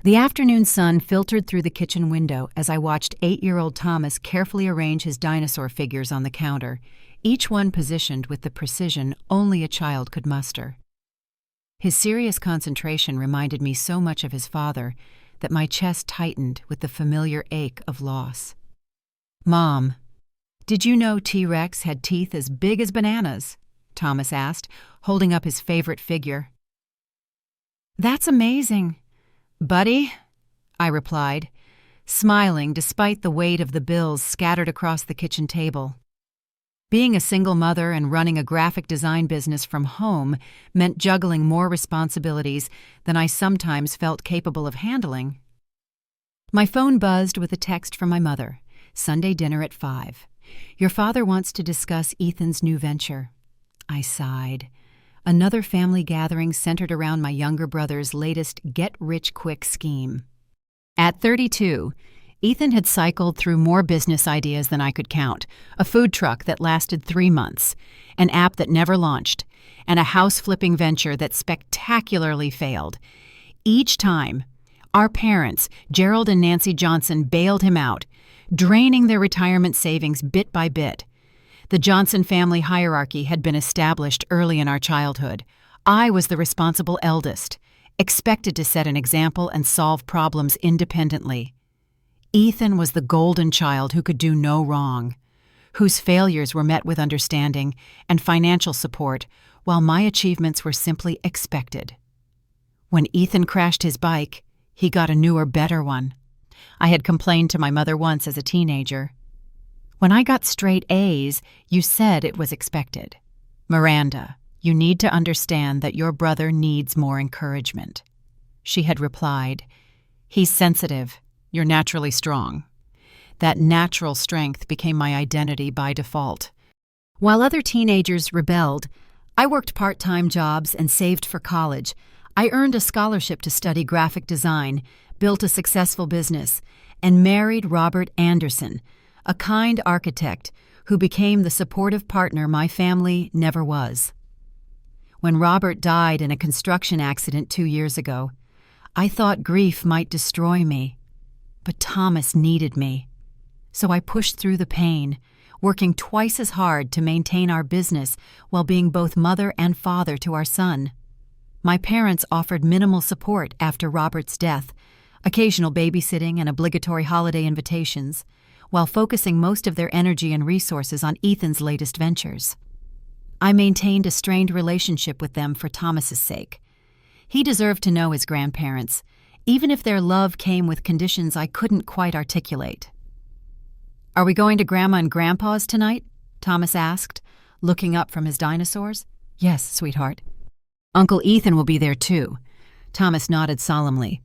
The afternoon sun filtered through the kitchen window as I watched 8-year-old Thomas carefully arrange his dinosaur figures on the counter, each one positioned with the precision only a child could muster. His serious concentration reminded me so much of his father that my chest tightened with the familiar ache of loss. "Mom, did you know T-Rex had teeth as big as bananas?" Thomas asked, holding up his favorite figure. "That's amazing, buddy," I replied, smiling despite the weight of the bills scattered across the kitchen table. Being a single mother and running a graphic design business from home meant juggling more responsibilities than I sometimes felt capable of handling. My phone buzzed with a text from my mother. "Sunday dinner at 5. Your father wants to discuss Ethan's new venture." I sighed. Another family gathering centered around my younger brother's latest get-rich-quick scheme. At 32, Ethan had cycled through more business ideas than I could count: a food truck that lasted 3 months, an app that never launched, and a house-flipping venture that spectacularly failed. Each time, our parents, Gerald and Nancy Johnson, bailed him out, draining their retirement savings bit by bit. The Johnson family hierarchy had been established early in our childhood. I was the responsible eldest, expected to set an example and solve problems independently. Ethan was the golden child who could do no wrong, whose failures were met with understanding and financial support, while my achievements were simply expected. When Ethan crashed his bike, he got a newer, better one. I had complained to my mother once as a teenager. "When I got straight A's, you said it was expected. Miranda, you need to understand that your brother needs more encouragement." She had replied, "He's sensitive. You're naturally strong." That natural strength became my identity by default. While other teenagers rebelled, I worked part-time jobs and saved for college. I earned a scholarship to study graphic design, built a successful business, and married Robert Anderson, a kind architect who became the supportive partner my family never was. When Robert died in a construction accident 2 years ago, I thought grief might destroy me. But Thomas needed me. So I pushed through the pain, working twice as hard to maintain our business while being both mother and father to our son. My parents offered minimal support after Robert's death, occasional babysitting and obligatory holiday invitations, while focusing most of their energy and resources on Ethan's latest ventures. I maintained a strained relationship with them for Thomas's sake. He deserved to know his grandparents, even if their love came with conditions I couldn't quite articulate. "Are we going to Grandma and Grandpa's tonight?" Thomas asked, looking up from his dinosaurs. "Yes, sweetheart." "Uncle Ethan will be there too." Thomas nodded solemnly.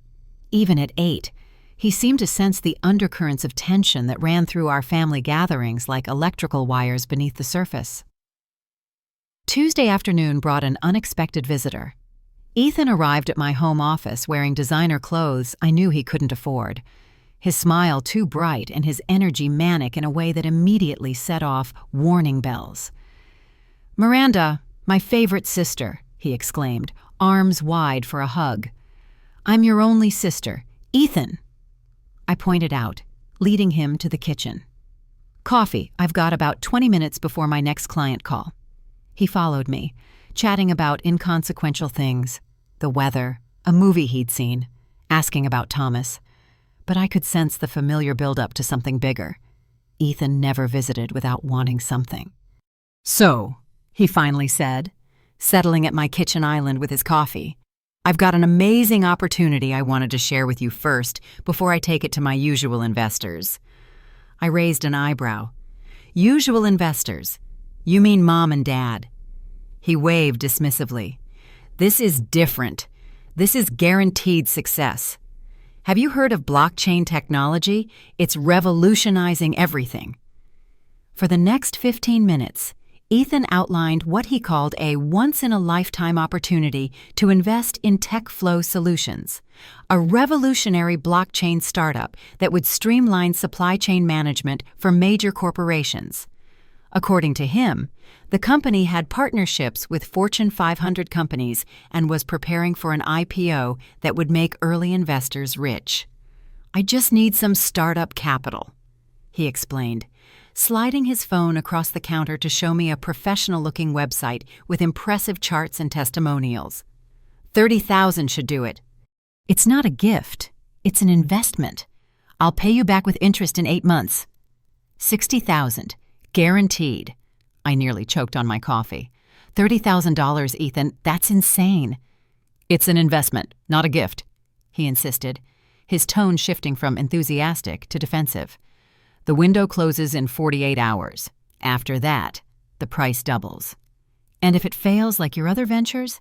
Even at 8, he seemed to sense the undercurrents of tension that ran through our family gatherings like electrical wires beneath the surface. Tuesday afternoon brought an unexpected visitor. Ethan arrived at my home office wearing designer clothes I knew he couldn't afford, his smile too bright and his energy manic in a way that immediately set off warning bells. "Miranda, my favorite sister," he exclaimed, arms wide for a hug. "I'm your only sister, Ethan." I pointed out, leading him to the kitchen. "Coffee, I've got about 20 minutes before my next client call." He followed me, chatting about inconsequential things, the weather, a movie he'd seen, asking about Thomas. But I could sense the familiar build-up to something bigger. Ethan never visited without wanting something. "So," he finally said, settling at my kitchen island with his coffee, "I've got an amazing opportunity I wanted to share with you first before I take it to my usual investors." I raised an eyebrow. "Usual investors? You mean Mom and Dad?" He waved dismissively. "This is different. This is guaranteed success. Have you heard of blockchain technology? It's revolutionizing everything." For the next 15 minutes, Ethan outlined what he called a once-in-a-lifetime opportunity to invest in TechFlow Solutions, a revolutionary blockchain startup that would streamline supply chain management for major corporations. According to him, the company had partnerships with Fortune 500 companies and was preparing for an IPO that would make early investors rich. "I just need some startup capital," he explained, sliding his phone across the counter to show me a professional-looking website with impressive charts and testimonials. "30,000 should do it." "It's not a gift. It's an investment. I'll pay you back with interest in 8 months." "60,000. Guaranteed." I nearly choked on my coffee. $30,000, Ethan, that's insane." "It's an investment, not a gift," he insisted, his tone shifting from enthusiastic to defensive. "The window closes in 48 hours. After that, the price doubles." "And if it fails like your other ventures?"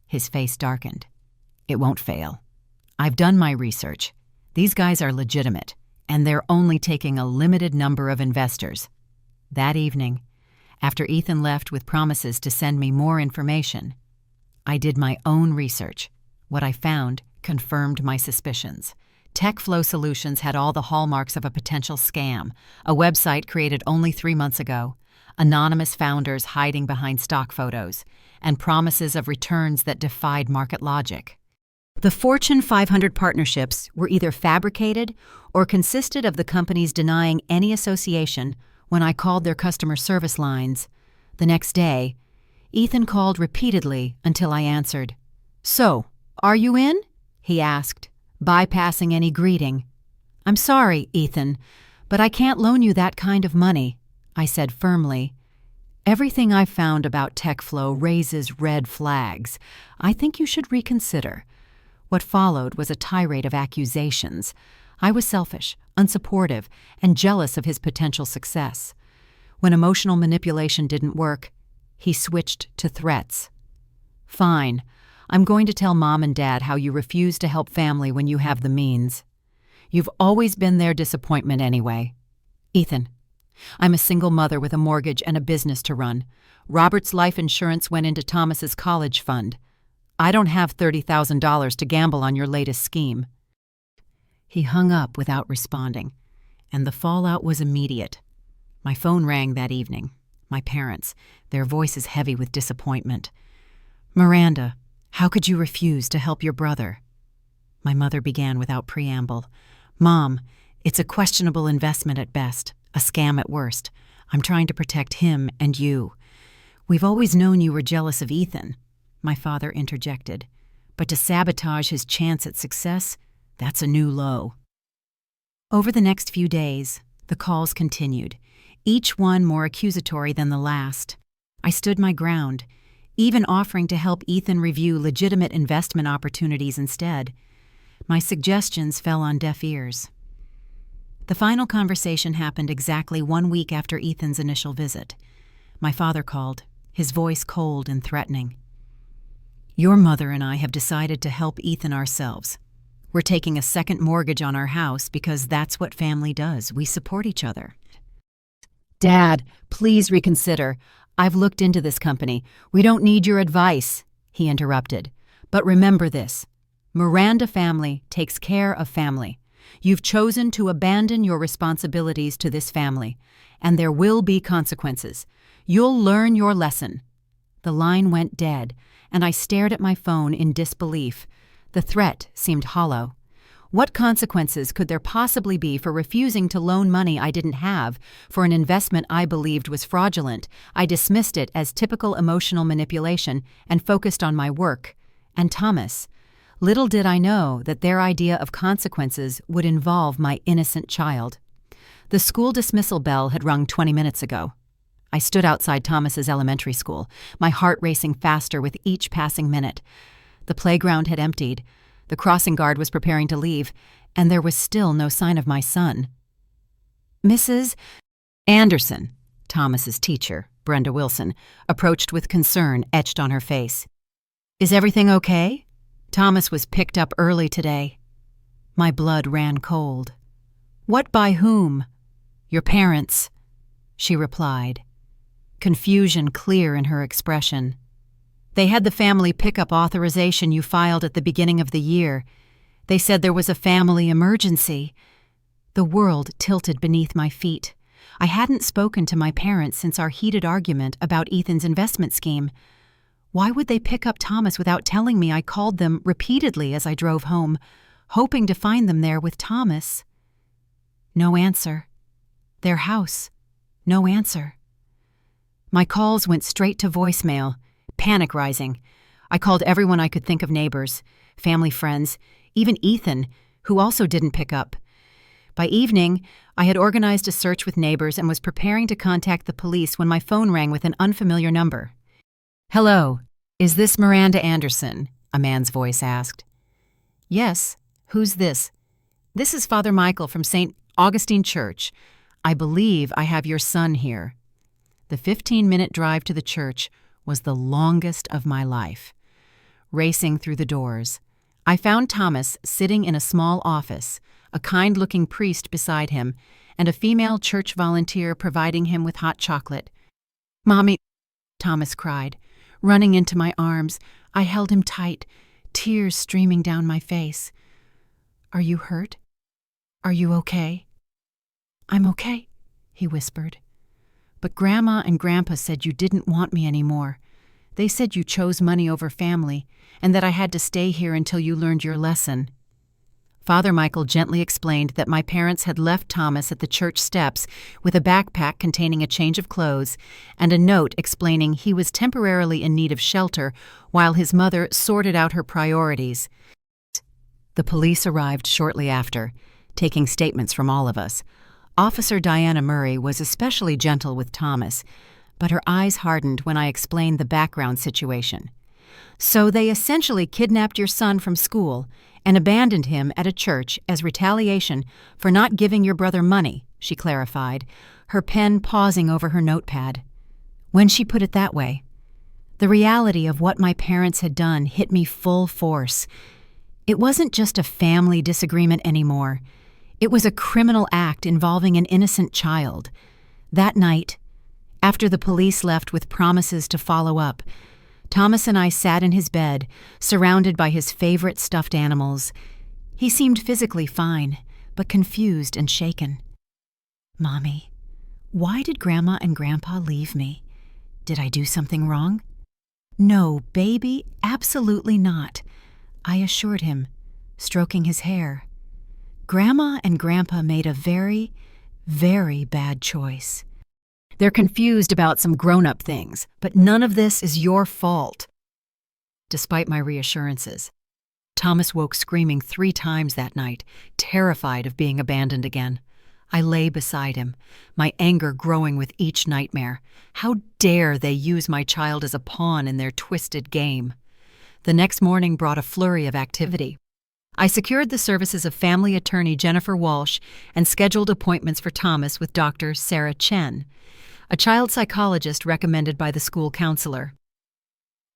His face darkened. "It won't fail. I've done my research. These guys are legitimate, and they're only taking a limited number of investors." That evening, after Ethan left with promises to send me more information, I did my own research. What I found confirmed my suspicions. TechFlow Solutions had all the hallmarks of a potential scam, a website created only 3 months ago, anonymous founders hiding behind stock photos, and promises of returns that defied market logic. The Fortune 500 partnerships were either fabricated or consisted of the companies denying any association. When I called their customer service lines the next day, Ethan called repeatedly until I answered. "So, are you in?" he asked, bypassing any greeting. "I'm sorry, Ethan, but I can't loan you that kind of money," I said firmly. "Everything I've found about TechFlow raises red flags. I think you should reconsider." What followed was a tirade of accusations. I was selfish, unsupportive, and jealous of his potential success. When emotional manipulation didn't work, he switched to threats. "Fine, I'm going to tell Mom and Dad how you refuse to help family when you have the means. You've always been their disappointment anyway." "Ethan, I'm a single mother with a mortgage and a business to run. Robert's life insurance went into Thomas's college fund. I don't have $30,000 to gamble on your latest scheme." He hung up without responding, and the fallout was immediate. My phone rang that evening. My parents, their voices heavy with disappointment. "Miranda, how could you refuse to help your brother?" My mother began without preamble. "Mom, it's a questionable investment at best, a scam at worst. I'm trying to protect him and you." "We've always known you were jealous of Ethan," my father interjected. "But to sabotage his chance at success, that's a new low." Over the next few days, the calls continued, each one more accusatory than the last. I stood my ground, even offering to help Ethan review legitimate investment opportunities instead. My suggestions fell on deaf ears. The final conversation happened exactly 1 week after Ethan's initial visit. My father called, his voice cold and threatening. "Your mother and I have decided to help Ethan ourselves. We're taking a second mortgage on our house because that's what family does. We support each other." "Dad, please reconsider. I've looked into this company. We don't need your advice," he interrupted. "But remember this. Miranda family takes care of family. You've chosen to abandon your responsibilities to this family, and there will be consequences. You'll learn your lesson." The line went dead, and I stared at my phone in disbelief. The threat seemed hollow. What consequences could there possibly be for refusing to loan money I didn't have for an investment I believed was fraudulent? I dismissed it as typical emotional manipulation and focused on my work. And Thomas. Little did I know that their idea of consequences would involve my innocent child. The school dismissal bell had rung 20 minutes ago. I stood outside Thomas's elementary school, my heart racing faster with each passing minute. The playground had emptied. The crossing guard was preparing to leave, and there was still no sign of my son. "Mrs. Anderson," Thomas's teacher, Brenda Wilson, approached with concern etched on her face. "Is everything okay? Thomas was picked up early today." My blood ran cold. "What by whom?" "Your parents," she replied, confusion clear in her expression. "They had the family pickup authorization you filed at the beginning of the year. They said there was a family emergency." The world tilted beneath my feet. I hadn't spoken to my parents since our heated argument about Ethan's investment scheme. Why would they pick up Thomas without telling me? I called them repeatedly as I drove home, hoping to find them there with Thomas. No answer. Their house. No answer. My calls went straight to voicemail, panic rising. I called everyone I could think of, neighbors, family friends, even Ethan, who also didn't pick up. By evening, I had organized a search with neighbors and was preparing to contact the police when my phone rang with an unfamiliar number. "Hello, is this Miranda Anderson?" a man's voice asked. "Yes, who's this?" "This is Father Michael from St. Augustine Church. I believe I have your son here." The 15-minute drive to the church was the longest of my life. Racing through the doors, I found Thomas sitting in a small office, a kind-looking priest beside him, and a female church volunteer providing him with hot chocolate. "Mommy," Thomas cried, running into my arms. I held him tight, tears streaming down my face. "Are you hurt? Are you okay?" "I'm okay," he whispered. "But Grandma and Grandpa said you didn't want me anymore. They said you chose money over family, and that I had to stay here until you learned your lesson." Father Michael gently explained that my parents had left Thomas at the church steps with a backpack containing a change of clothes and a note explaining he was temporarily in need of shelter while his mother sorted out her priorities. The police arrived shortly after, taking statements from all of us. Officer Diana Murray was especially gentle with Thomas, but her eyes hardened when I explained the background situation. "So they essentially kidnapped your son from school and abandoned him at a church as retaliation for not giving your brother money," she clarified, her pen pausing over her notepad. When she put it that way, the reality of what my parents had done hit me full force. It wasn't just a family disagreement anymore. It was a criminal act involving an innocent child. That night, after the police left with promises to follow up, Thomas and I sat in his bed, surrounded by his favorite stuffed animals. He seemed physically fine, but confused and shaken. "Mommy, why did Grandma and Grandpa leave me? Did I do something wrong?" "No, baby, absolutely not," I assured him, stroking his hair. "Grandma and Grandpa made a very, very bad choice. They're confused about some grown-up things, but none of this is your fault." Despite my reassurances, Thomas woke screaming 3 times that night, terrified of being abandoned again. I lay beside him, my anger growing with each nightmare. How dare they use my child as a pawn in their twisted game? The next morning brought a flurry of activity. I secured the services of family attorney Jennifer Walsh and scheduled appointments for Thomas with Dr. Sarah Chen, a child psychologist recommended by the school counselor.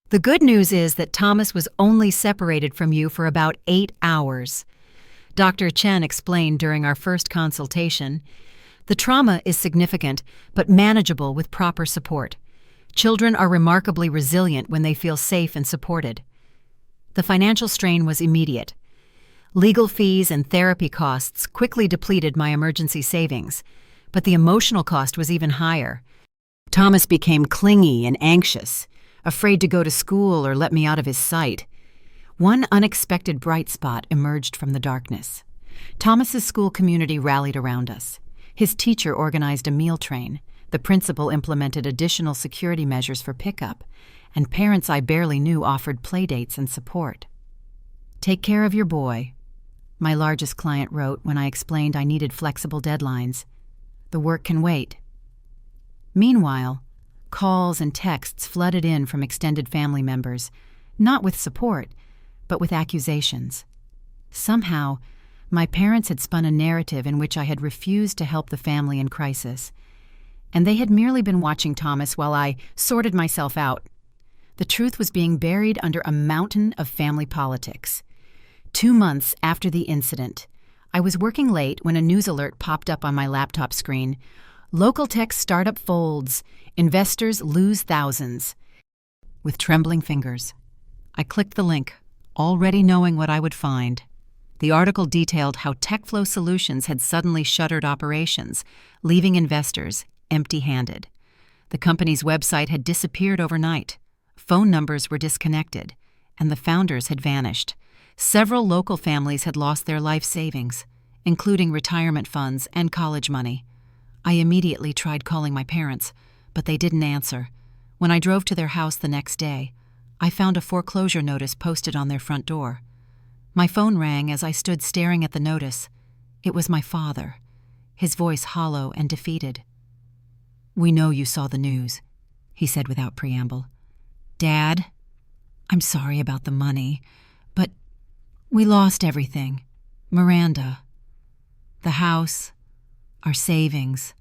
"The good news is that Thomas was only separated from you for about 8 hours. Dr. Chen explained during our first consultation. "The trauma is significant, but manageable with proper support. Children are remarkably resilient when they feel safe and supported." The financial strain was immediate. Legal fees and therapy costs quickly depleted my emergency savings, but the emotional cost was even higher. Thomas became clingy and anxious, afraid to go to school or let me out of his sight. One unexpected bright spot emerged from the darkness. Thomas's school community rallied around us. His teacher organized a meal train, the principal implemented additional security measures for pickup, and parents I barely knew offered playdates and support. "Take care of your boy," my largest client wrote when I explained I needed flexible deadlines. "The work can wait." Meanwhile, calls and texts flooded in from extended family members, not with support, but with accusations. Somehow, my parents had spun a narrative in which I had refused to help the family in crisis, and they had merely been watching Thomas while I sorted myself out. The truth was being buried under a mountain of family politics. 2 months after the incident, I was working late when a news alert popped up on my laptop screen. "Local tech startup folds. Investors lose thousands." With trembling fingers, I clicked the link, already knowing what I would find. The article detailed how TechFlow Solutions had suddenly shuttered operations, leaving investors empty-handed. The company's website had disappeared overnight. Phone numbers were disconnected, and the founders had vanished. Several local families had lost their life savings, including retirement funds and college money. I immediately tried calling my parents, but they didn't answer. When I drove to their house the next day, I found a foreclosure notice posted on their front door. My phone rang as I stood staring at the notice. It was my father, his voice hollow and defeated. "We know you saw the news," he said without preamble. "Dad, I'm sorry about the money, but we lost everything. Miranda, the house, our savings,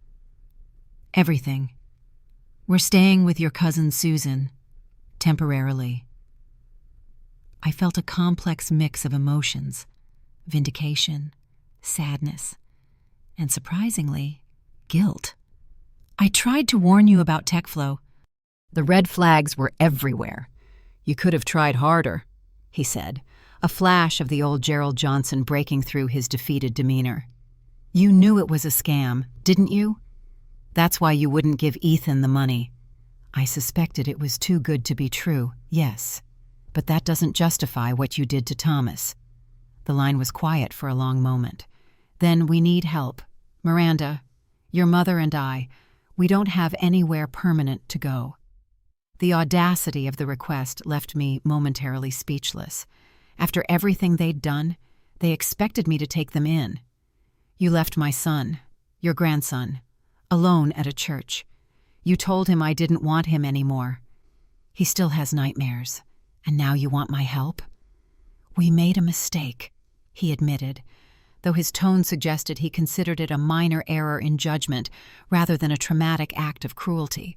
everything. We're staying with your cousin Susan, temporarily." I felt a complex mix of emotions: vindication, sadness, and surprisingly, guilt. "I tried to warn you about TechFlow. The red flags were everywhere. You could have tried harder," he said, a flash of the old Gerald Johnson breaking through his defeated demeanor. "You knew it was a scam, didn't you? That's why you wouldn't give Ethan the money." "I suspected it was too good to be true, yes. But that doesn't justify what you did to Thomas." The line was quiet for a long moment. "Then we need help. Miranda, your mother and I, we don't have anywhere permanent to go." The audacity of the request left me momentarily speechless. After everything they'd done, they expected me to take them in. "You left my son, your grandson, alone at a church. You told him I didn't want him anymore. He still has nightmares, and now you want my help?" "We made a mistake," he admitted, though his tone suggested he considered it a minor error in judgment rather than a traumatic act of cruelty.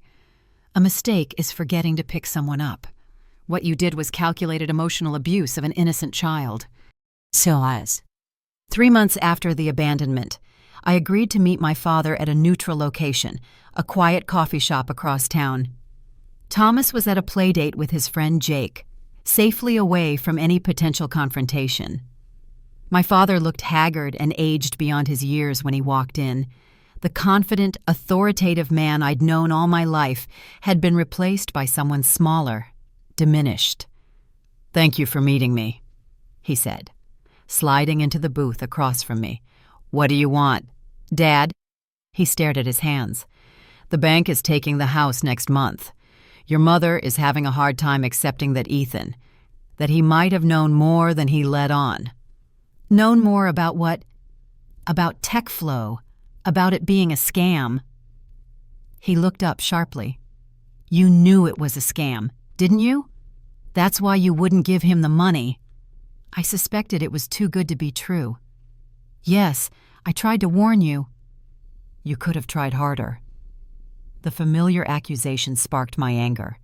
"A mistake is forgetting to pick someone up. What you did was calculated emotional abuse of an innocent child." So as 3 months after the abandonment, I agreed to meet my father at a neutral location, a quiet coffee shop across town. Thomas was at a playdate with his friend Jake, safely away from any potential confrontation. My father looked haggard and aged beyond his years when he walked in. The confident, authoritative man I'd known all my life had been replaced by someone smaller, diminished. "Thank you for meeting me," he said, sliding into the booth across from me. "What do you want?" "Dad?" He stared at his hands. "The bank is taking the house next month. Your mother is having a hard time accepting that that he might have known more than he let on." "Known more about what?" "About TechFlow, about it being a scam." He looked up sharply. "You knew it was a scam, didn't you? That's why you wouldn't give him the money." "I suspected it was too good to be true." "Yes, I tried to warn you." "You could have tried harder." The familiar accusation sparked my anger.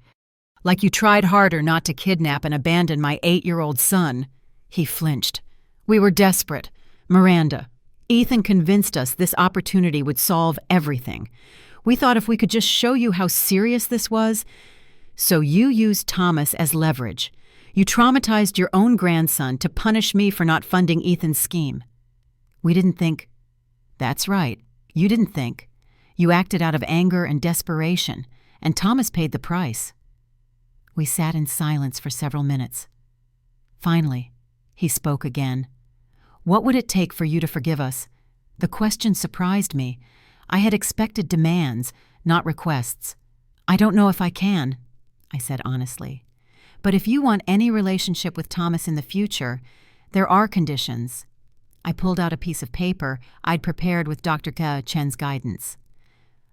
"Like you tried harder not to kidnap and abandon my 8-year-old son." He flinched. "We were desperate. Miranda, Ethan convinced us this opportunity would solve everything. We thought if we could just show you how serious this was. So you used Thomas as leverage. You traumatized your own grandson to punish me for not funding Ethan's scheme. We didn't think." "That's right. You didn't think. You acted out of anger and desperation, and Thomas paid the price." We sat in silence for several minutes. Finally, he spoke again. "What would it take for you to forgive us?" The question surprised me. I had expected demands, not requests. "I don't know if I can," I said honestly. "But if you want any relationship with Thomas in the future, there are conditions." I pulled out a piece of paper I'd prepared with Dr. Chen's guidance.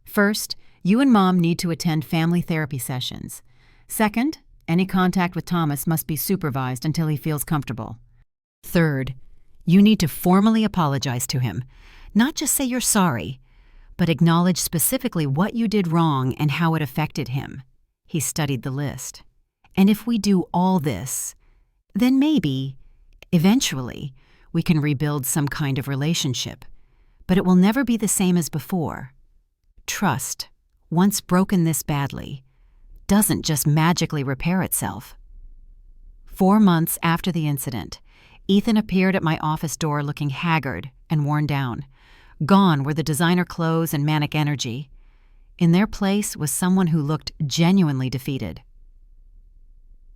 "First, you and Mom need to attend family therapy sessions. Second, any contact with Thomas must be supervised until he feels comfortable. Third, you need to formally apologize to him. Not just say you're sorry, but acknowledge specifically what you did wrong and how it affected him." He studied the list. "And if we do all this, then maybe, eventually, we can rebuild some kind of relationship. But it will never be the same as before. Trust, once broken this badly, doesn't just magically repair itself." 4 months after the incident, Ethan appeared at my office door looking haggard and worn down. Gone were the designer clothes and manic energy. In their place was someone who looked genuinely defeated.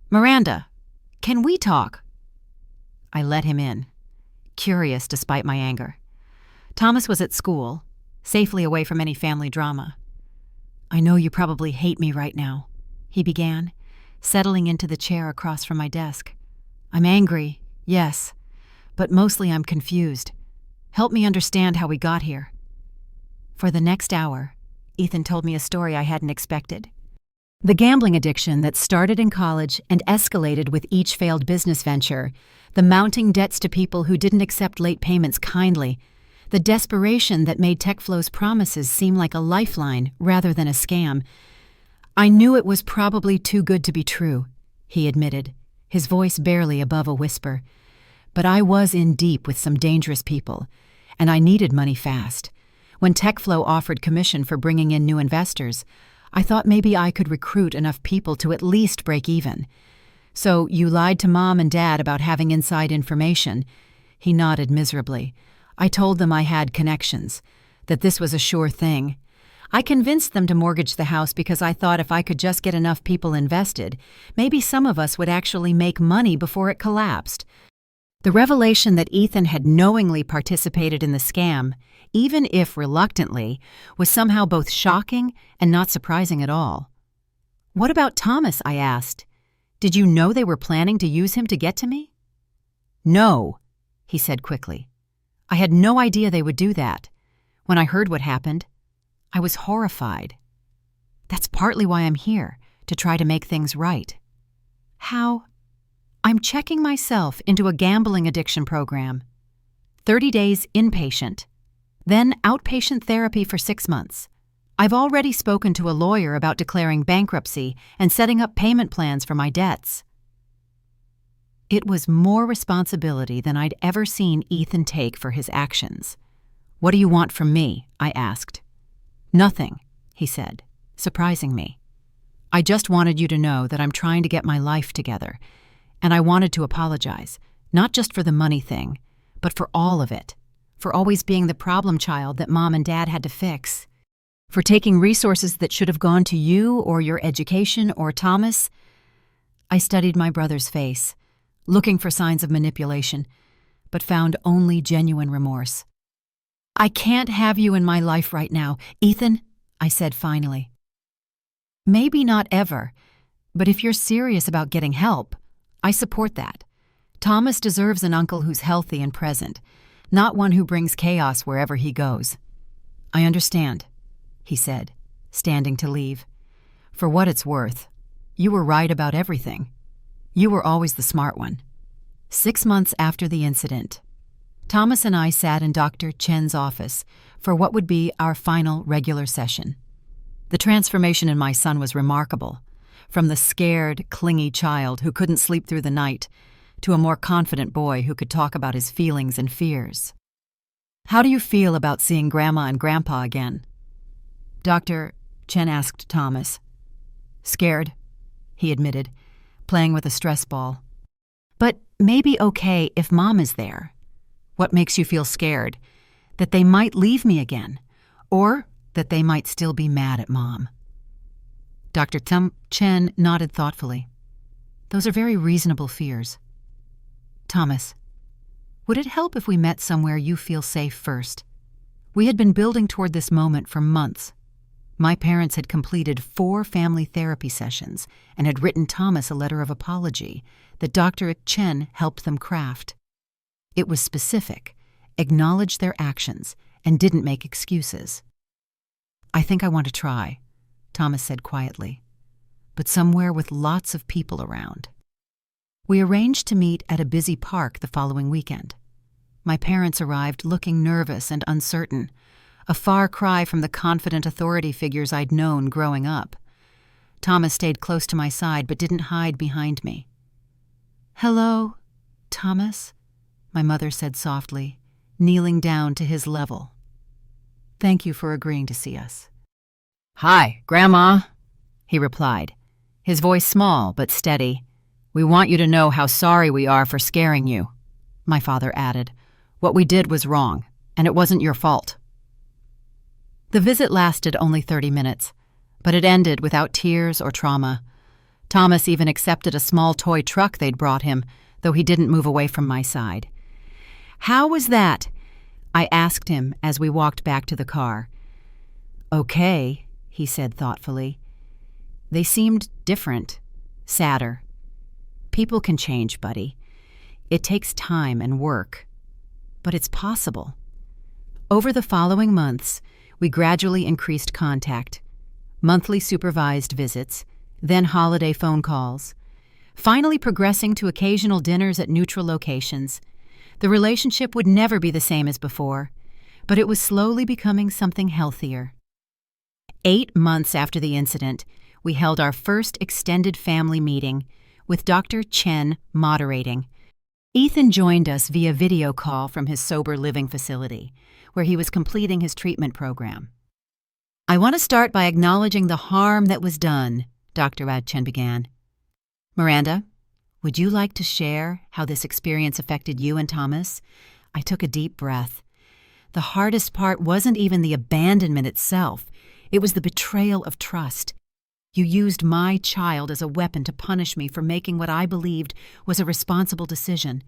"Miranda, can we talk?" I let him in, curious despite my anger. Thomas was at school, safely away from any family drama. "I know you probably hate me right now," he began, settling into the chair across from my desk. "I'm angry, yes, but mostly I'm confused. Help me understand how we got here." For the next hour, Ethan told me a story I hadn't expected. The gambling addiction that started in college and escalated with each failed business venture, the mounting debts to people who didn't accept late payments kindly, the desperation that made TechFlow's promises seem like a lifeline rather than a scam. "I knew it was probably too good to be true," he admitted, his voice barely above a whisper. "But I was in deep with some dangerous people, and I needed money fast. When TechFlow offered commission for bringing in new investors, I thought maybe I could recruit enough people to at least break even. So you lied to Mom and Dad about having inside information." He nodded miserably. "I told them I had connections, that this was a sure thing. I convinced them to mortgage the house because I thought if I could just get enough people invested, maybe some of us would actually make money before it collapsed." The revelation that Ethan had knowingly participated in the scam, even if reluctantly, was somehow both shocking and not surprising at all. "What about Thomas?" I asked. "Did you know they were planning to use him to get to me?" "No," he said quickly. "I had no idea they would do that. When I heard what happened, I was horrified. That's partly why I'm here, to try to make things right." "How?" "I'm checking myself into a gambling addiction program. 30 days inpatient, then outpatient therapy for 6 months. I've already spoken to a lawyer about declaring bankruptcy and setting up payment plans for my debts." It was more responsibility than I'd ever seen Ethan take for his actions. "What do you want from me?" I asked. "Nothing," he said, surprising me. "I just wanted you to know that I'm trying to get my life together, and I wanted to apologize, not just for the money thing, but for all of it, for always being the problem child that Mom and Dad had to fix, for taking resources that should have gone to you or your education or Thomas." I studied my brother's face, looking for signs of manipulation, but found only genuine remorse. "I can't have you in my life right now, Ethan," I said finally. "Maybe not ever, but if you're serious about getting help, I support that. Thomas deserves an uncle who's healthy and present, not one who brings chaos wherever he goes." "I understand," he said, standing to leave. "For what it's worth, you were right about everything. You were always the smart one." 6 months after the incident, Thomas and I sat in Dr. Chen's office for what would be our final regular session. The transformation in my son was remarkable, from the scared, clingy child who couldn't sleep through the night to a more confident boy who could talk about his feelings and fears. "How do you feel about seeing Grandma and Grandpa again?" Dr. Chen asked Thomas. "Scared," he admitted, playing with a stress ball. "But maybe okay if Mom is there." "What makes you feel scared? That they might leave me again, or that they might still be mad at Mom?" Dr. Chen nodded thoughtfully. "Those are very reasonable fears." "Thomas, would it help if we met somewhere you feel safe first? We had been building toward this moment for months. My parents had completed 4 family therapy sessions and had written Thomas a letter of apology that Dr. Chen helped them craft. It was specific, acknowledged their actions, and didn't make excuses." "I think I want to try," Thomas said quietly, "but somewhere with lots of people around." We arranged to meet at a busy park the following weekend. My parents arrived looking nervous and uncertain, a far cry from the confident authority figures I'd known growing up. Thomas stayed close to my side but didn't hide behind me. "Hello, Thomas," my mother said softly, kneeling down to his level. "Thank you for agreeing to see us." "Hi, Grandma," he replied, his voice small but steady. "We want you to know how sorry we are for scaring you." my father added. "What we did was wrong, and it wasn't your fault." The visit lasted only 30 minutes, but it ended without tears or trauma. Thomas even accepted a small toy truck they'd brought him, though he didn't move away from my side. "How was that?" I asked him as we walked back to the car. "Okay," he said thoughtfully. "They seemed different, sadder. People can change, buddy. It takes time and work, but it's possible." Over the following months, we gradually increased contact. Monthly supervised visits, then holiday phone calls, finally progressing to occasional dinners at neutral locations. The relationship would never be the same as before, but it was slowly becoming something healthier. 8 months after the incident, we held our first extended family meeting, with Dr. Chen moderating. Ethan joined us via video call from his sober living facility, where he was completing his treatment program. "I want to start by acknowledging the harm that was done," Dr. Chen began. "Miranda, would you like to share how this experience affected you and Thomas?" I took a deep breath. The hardest part wasn't even the abandonment itself. It was the betrayal of trust. You used my child as a weapon to punish me for making what I believed was a responsible decision.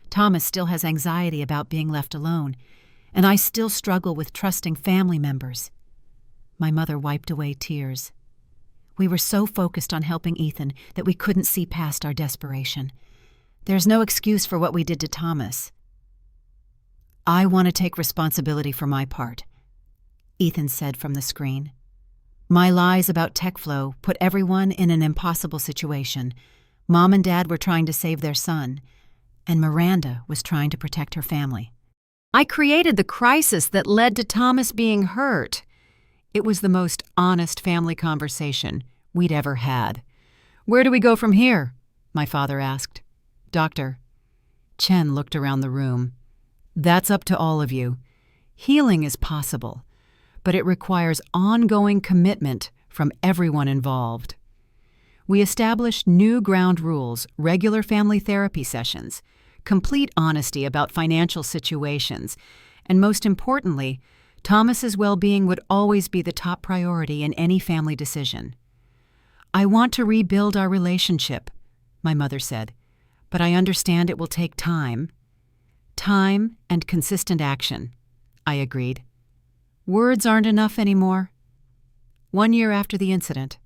Thomas still has anxiety about being left alone, and I still struggle with trusting family members. My mother wiped away tears. We were so focused on helping Ethan that we couldn't see past our desperation. There's no excuse for what we did to Thomas. "I want to take responsibility for my part," Ethan said from the screen. "My lies about TechFlow put everyone in an impossible situation. Mom and Dad were trying to save their son, and Miranda was trying to protect her family. I created the crisis that led to Thomas being hurt." It was the most honest family conversation we'd ever had. "Where do we go from here?" my father asked. "Doctor." Chen looked around the room. "That's up to all of you. Healing is possible, but it requires ongoing commitment from everyone involved." We established new ground rules, regular family therapy sessions, complete honesty about financial situations, and most importantly, Thomas's well-being would always be the top priority in any family decision. "I want to rebuild our relationship," my mother said, "but I understand it will take time." "Time and consistent action," I agreed. "Words aren't enough anymore." 1 year after the incident,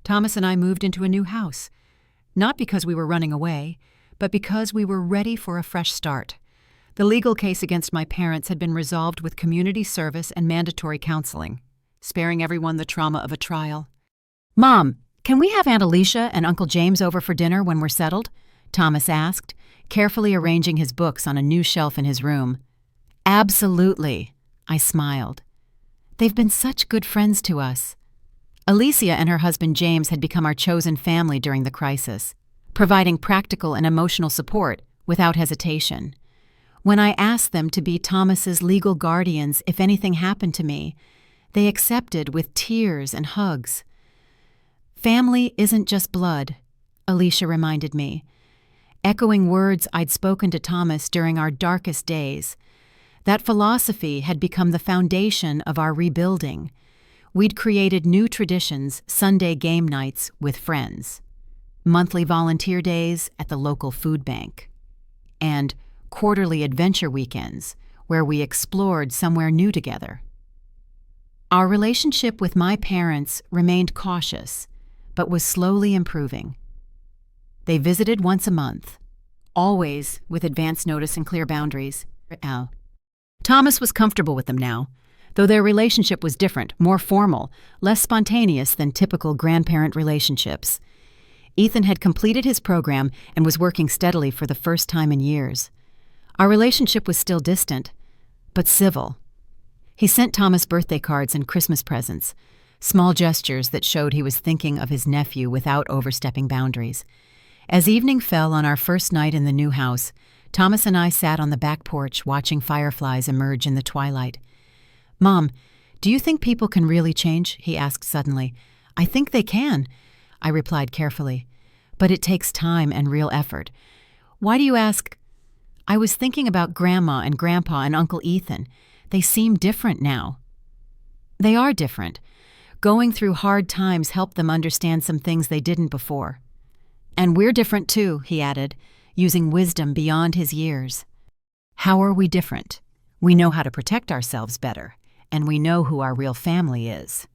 Thomas and I moved into a new house, not because we were running away, but because we were ready for a fresh start. The legal case against my parents had been resolved with community service and mandatory counseling, sparing everyone the trauma of a trial. "Mom, can we have Aunt Alicia and Uncle James over for dinner when we're settled?" Thomas asked, carefully arranging his books on a new shelf in his room. "Absolutely," I smiled. "They've been such good friends to us." Alicia and her husband James had become our chosen family during the crisis, providing practical and emotional support without hesitation. When I asked them to be Thomas's legal guardians if anything happened to me, they accepted with tears and hugs. "Family isn't just blood," Alicia reminded me, echoing words I'd spoken to Thomas during our darkest days. That philosophy had become the foundation of our rebuilding. We'd created new traditions, Sunday game nights with friends, monthly volunteer days at the local food bank, and quarterly adventure weekends where we explored somewhere new together. Our relationship with my parents remained cautious, but was slowly improving. They visited once a month, always with advance notice and clear boundaries. Thomas was comfortable with them now, though their relationship was different, more formal, less spontaneous than typical grandparent relationships. Ethan had completed his program and was working steadily for the first time in years. Our relationship was still distant, but civil. He sent Thomas birthday cards and Christmas presents, small gestures that showed he was thinking of his nephew without overstepping boundaries. As evening fell on our first night in the new house, Thomas and I sat on the back porch watching fireflies emerge in the twilight. "Mom, do you think people can really change?" he asked suddenly. "I think they can," I replied carefully. "But it takes time and real effort." "Why do you ask?" I was thinking about Grandma and Grandpa and Uncle Ethan. They seem different now. They are different. Going through hard times helped them understand some things they didn't before. And we're different too, he added, using wisdom beyond his years. How are we different? We know how to protect ourselves better, and we know who our real family is.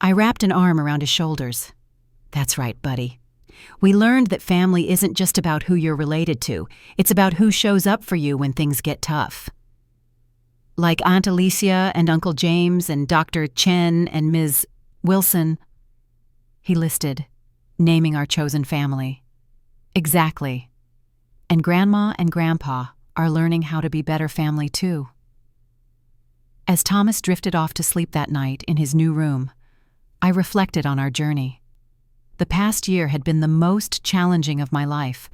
I wrapped an arm around his shoulders. That's right, buddy. We learned that family isn't just about who you're related to, it's about who shows up for you when things get tough. Like Aunt Alicia and Uncle James and Dr. Chen and Ms. Wilson. He listed, naming our chosen family. Exactly. And Grandma and Grandpa are learning how to be better family too. As Thomas drifted off to sleep that night in his new room, I reflected on our journey. The past year had been the most challenging of my life,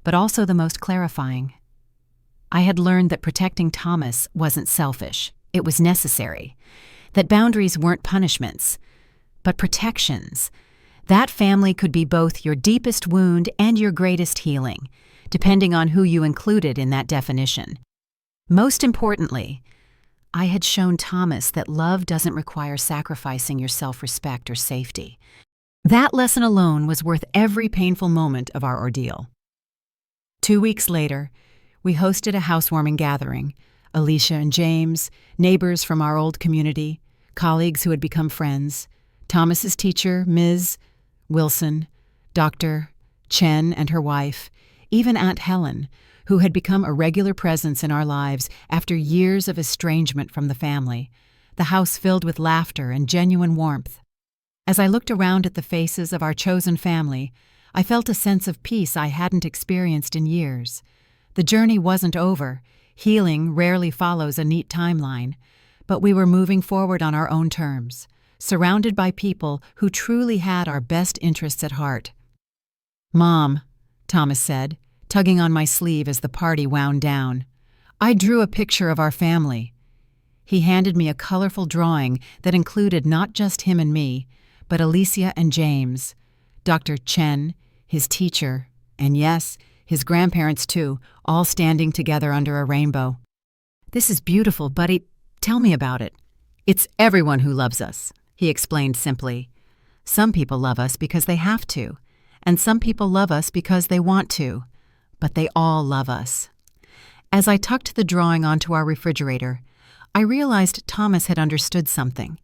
but also the most clarifying. I had learned that protecting Thomas wasn't selfish, it was necessary. That boundaries weren't punishments, but protections. That family could be both your deepest wound and your greatest healing, depending on who you included in that definition. Most importantly, I had shown Thomas that love doesn't require sacrificing your self-respect or safety. That lesson alone was worth every painful moment of our ordeal. 2 weeks later, we hosted a housewarming gathering. Alicia and James, neighbors from our old community, colleagues who had become friends, Thomas's teacher, Ms. Wilson, Dr. Chen and her wife, even Aunt Helen, who had become a regular presence in our lives after years of estrangement from the family, the house filled with laughter and genuine warmth. As I looked around at the faces of our chosen family, I felt a sense of peace I hadn't experienced in years. The journey wasn't over. Healing rarely follows a neat timeline, but we were moving forward on our own terms, surrounded by people who truly had our best interests at heart. "Mom," Thomas said, tugging on my sleeve as the party wound down, "I drew a picture of our family." He handed me a colorful drawing that included not just him and me, but Alicia and James, Dr. Chen, his teacher, and yes, his grandparents too, all standing together under a rainbow. "This is beautiful, buddy. Tell me about it." "It's everyone who loves us," he explained simply. "Some people love us because they have to, and some people love us because they want to, but they all love us." As I tucked the drawing onto our refrigerator, I realized Thomas had understood something.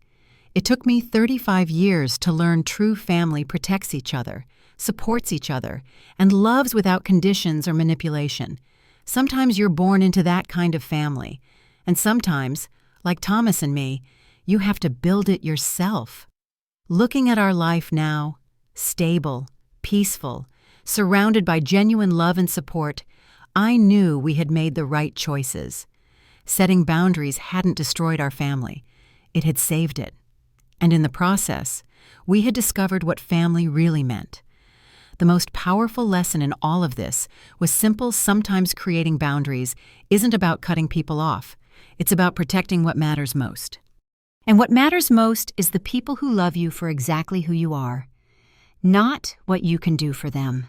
It took me 35 years to learn true family protects each other, supports each other, and loves without conditions or manipulation. Sometimes you're born into that kind of family, and sometimes, like Thomas and me, you have to build it yourself. Looking at our life now, stable, peaceful, surrounded by genuine love and support, I knew we had made the right choices. Setting boundaries hadn't destroyed our family. It had saved it. And in the process, we had discovered what family really meant. The most powerful lesson in all of this was simple, sometimes creating boundaries isn't about cutting people off. It's about protecting what matters most. And what matters most is the people who love you for exactly who you are, not what you can do for them.